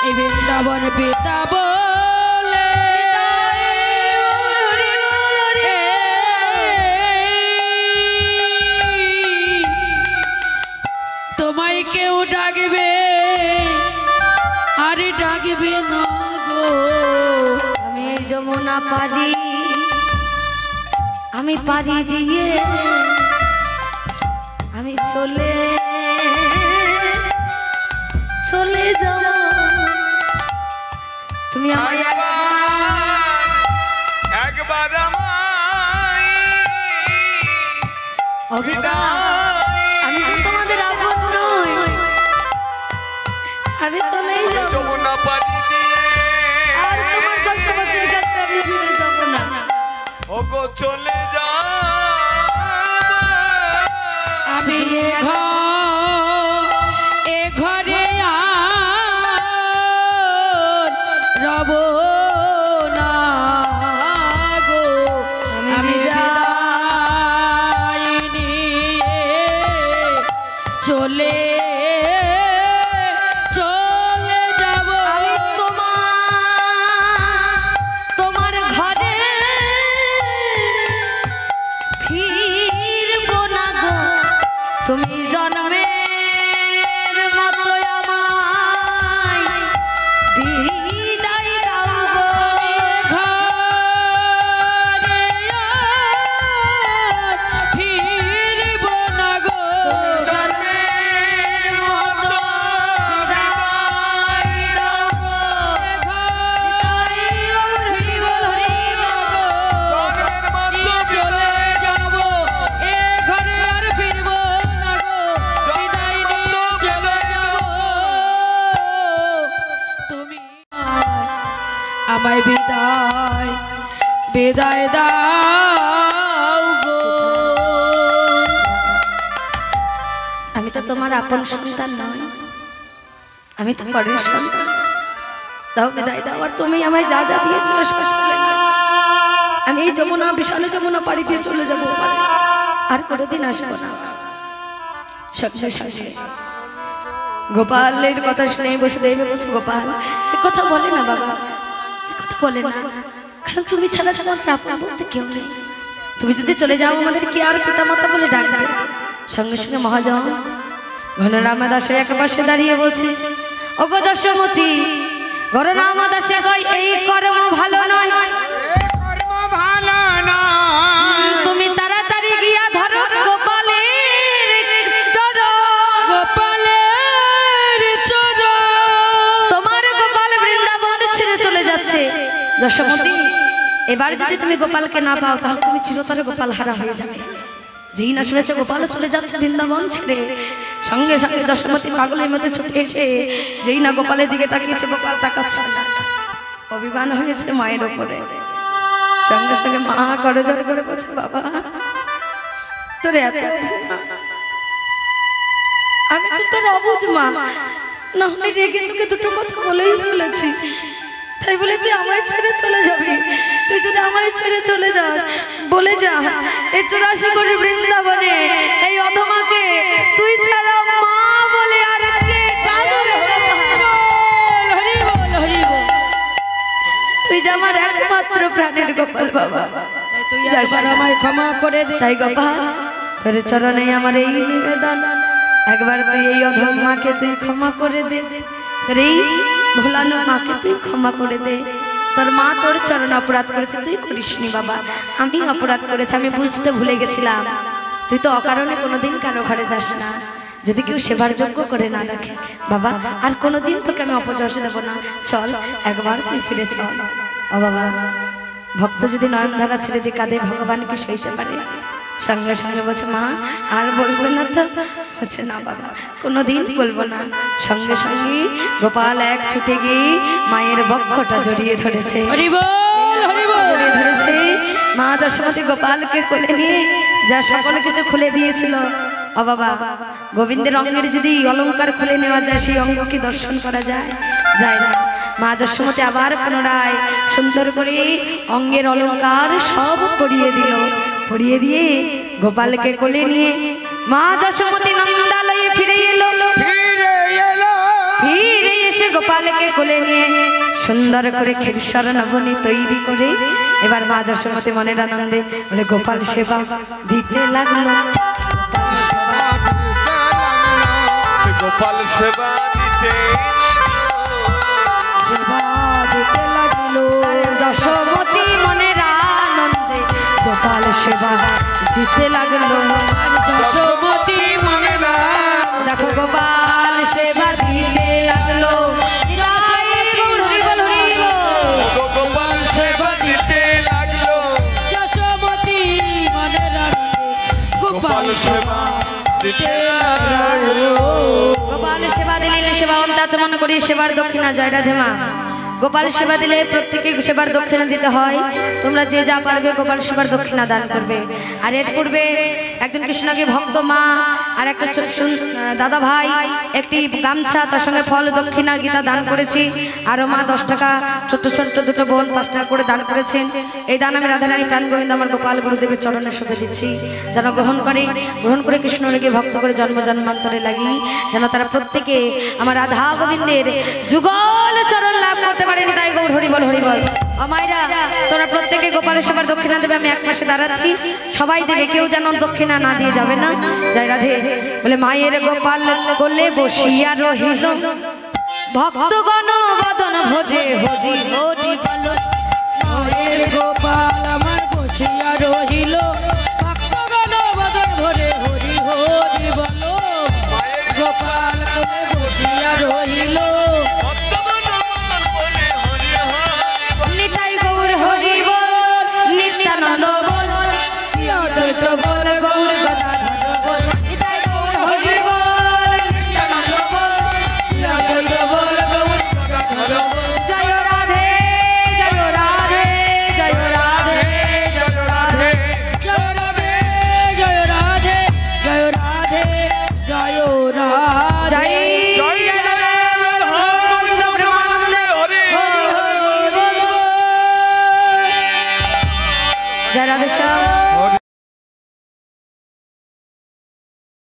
এই বৃন্দাবন পিতা বলে তোমায় কেউ ডাকবে আরে ডাকবে না গো। আমি যমুনা পারি, আমি পারি দিয়ে আমি চলে চলে যাব। তুমি আমায় একবার আমায় অবিদা, আমি তো তোমাদের আপন নই, আমি চলেই যাব। যমুনা পারি দিয়ে আর তোমার দশবতের কাছে আমি ফিরে যাব না। ওগো চলে যা। আমি এ ঘরে রব না গো। আমি বিদায় নিয়ে চলে যাব। আমি তোমার ঘরে ফিরব না গো। তুমি জন্মের মতো আমায় বিদায় দাও গো। ঘরে ফিরব না গো। জন্মের মতো বিদায় দাও গো। হরি বল, হরি বল। জন্মের মাত্র চলে যাব এ ঘরে আর ফিরব না গো। বিদায় নিয়ে চলে যাব। তুমি আমায় বিদায় দাও গো। আমি তো তোমার আপন সন্তান নয়, আমি তো পরের সন্তান। দাও বিদায় দাও। আর তুমি আমায় যা যা দিয়েছিলে সব করলে না। আমি এই যমুনা, বিশাল যমুনা পাড়ি দিয়ে চলে যাবো পারে, আর কোনোদিন আসবো না। সঙ্গে সঙ্গে গোপালের কথা শুনে বসুদেব বলছে, গোপাল এ কথা বলে না বাবা, এ কথা বলে না, কারণ তুমি ছাড়া আমাদের আপন বলতে কেউ নেই। তুমি যদি চলে যাও আমাদের কি আর পিতামাতা বলে ডাকবে? সঙ্গে সঙ্গে মহাজন ঘনরামা দাসের এক পাশে দাঁড়িয়ে বলছে, ওগো যশোমতী, ঘনরামা দাসে কয় এই কর্ম ভালো নয়, কর্ম ভালো না। তুমি তাড়াতাড়ি গিয়া ধরো গোপালের চরণ। গোপালের চরণ। তোমার গোপাল বৃন্দাবন ছেড়ে চলে যাচ্ছে। যশোমতী, এবার যদি তুমি গোপালকে না পাও তাহলে তুমি চিরতরে গোপাল হারা হয়ে যাবে। যেই না শুনেছে গোপাল চলে যাচ্ছে বৃন্দাবন ছেড়ে, সঙ্গে সঙ্গে যশোমতী পাগলের মধ্যে ছুটে এসে যেই না গোপালের দিকে তাকিয়েছে, গোপাল তাকাচ্ছে না। অভিমান হয়েছে মায়ের ওপরে। সঙ্গে সঙ্গে মা করে জোরে করে বলছে, বাবা তোরে এত আমি তো তোর অবুঝ মা, না হলে রেগে তোকে দুটো কথা বলেই ফেলেছি। তাই বলে তুই আমায় ছেড়ে চলে যাবি? তুই যদি আমায় ছেড়ে চলে যাস, বলে যা এই 84 কোটি বৃন্দাবনে এই অধমাকে তুই ছাড়া মা বলে আর কে ডাকবে? হরি বল, হরি বল। তুই যে আমার একমাত্র প্রাণের গোপাল বাবা, তাই তুই একবার আমায় ক্ষমা করে দে। তাই গোপাল তোর চরণে আমার এই নিবেদন, একবার তুই এই অধম মাকে তুই ক্ষমা করে দে। তোর এই ভোলানো মাকে তুই ক্ষমা করে দে। তোর মা তোর চরণে অপরাধ করেছে, তুই করিসনি বাবা, আমি অপরাধ করেছি, আমি বুঝতে ভুলে গেছিলাম। তুই তো অকারণে কোনোদিন কারো ঘরে যাস না, যদি কেউ সেবার যোগ্য করে না রাখে বাবা, আর কোনোদিন তোকে আমি অপযশ দেব না। চল একবার তুই ফিরে চল। ও বাবা, ভক্ত যদি নয়নধারা ছেড়ে যে কাঁদে ভগবানকে সইতে পারে। সঙ্গে সঙ্গে বলছে, মা আর বলবে না তো? হচ্ছে না বাবা, কোনোদিন বলবো না। সঙ্গে সঙ্গে গোপাল এক ছুটে গিয়ে মায়ের বক্ষটা জড়িয়ে ধরেছে, হরি বল, হরি বল। জড়িয়ে ধরেছে। মা যশোমতী গোপালকে কোলে নিয়ে যা সকল কিছু খুলে দিয়েছিল। ও বাবা, গোবিন্দের অঙ্গের যদি অলংকার খুলে নেওয়া যায়, সেই অঙ্গ কি দর্শন করা যায়? যায় না। মা যশোমতী আবার পুনরায় সুন্দর করে অঙ্গের অলংকার সব পরিয়ে দিল। পরিয়ে দিয়ে গোপালকে কোলে নিয়ে মা যশোমতী নন্দালয়ে ফিরে এলো। ফিরে এসে গোপালকে কোলে নিয়ে সুন্দর করে ক্ষীরসর নবনী তৈরি করে এবার মা যশোমতী মনের আনন্দে বলে গোপাল সেবা দিতে লাগলো। গোপাল সেবা দিতে সেবা দিতে লাগলো। যশোমতী মনের আনন্দে গোপাল সেবা দিতে লাগলো। যশোমতী মনে দেখো গোপাল সেবা দিতে লাগলো। গোপাল সেবা দিতে লাগলো। যশোমতী মনে গোপাল সেবা দিতে লাগলো। গোপাল সেবা দিলে সেবা অন্তাচমন করি সেবার দক্ষিণা জয় রাধে মা। গোপাল সেবা দিলে প্রত্যেকে সেবার দক্ষিণা দিতে হয়। তোমরা যে যা পারবে গোপাল সেবার দক্ষিণা দান করবে। আর এর পূর্বে একজন কৃষ্ণকে ভক্ত মা আর একটা দাদা ভাই একটি গামছা তার সঙ্গে ফল দক্ষিণা গীতা দান করেছি। আরও মা 10 টাকা, ছোট্ট ছোট্ট দুটো বোন 5 টাকা করে দান করেছেন। এই দান আমি রাধারানী প্রাণ গোবিন্দ আমার গোপাল গুরুদেবের চরণে সঁপে দিচ্ছি, যেন গ্রহণ করে কৃষ্ণকে ভক্ত করে জন্ম জন্মান্তরে লাগি, যেন তারা প্রত্যেকে আমার রাধা গোবিন্দের যুগল চরণ লাভ করতে পারেনি। তাই গৌর হরি বল হরি বল। মায়েরা তোমরা প্রত্যেকে গোপালের সেবার দক্ষিণা দেবে। আমি এক পাশে দাঁড়াচ্ছি, সবাই দেবে, কেউ যেন দক্ষিণা না দিয়ে যাবে না। জয় রাধে বলে মায়ের গোপাল কোলে বসিয়া রহিল, ভক্তগণ বদন ভরে হরি হরি বল। মায়ের গোপাল আমার বসিয়া রহিল, ভক্তগণ বদন ভরে হরি হরি বলো। মায়ের গোপাল কোলে বসিয়া রহিল, নিতাই গৌর হরি বল, নিত্যানন্দ বল, অদ্বৈত বল গৌর গদাধর বল। নিতাই গৌর হরি বল, নিত্যানন্দ বল, অদ্বৈত বল গৌর গদাধর বল। জয় রাধে জয় রাধে জয় রাধে জয় রাধে। জয় রাধে জয় রাধে জয় রাধে জয় রাধে। জয় জয় রাধে শ্যাম।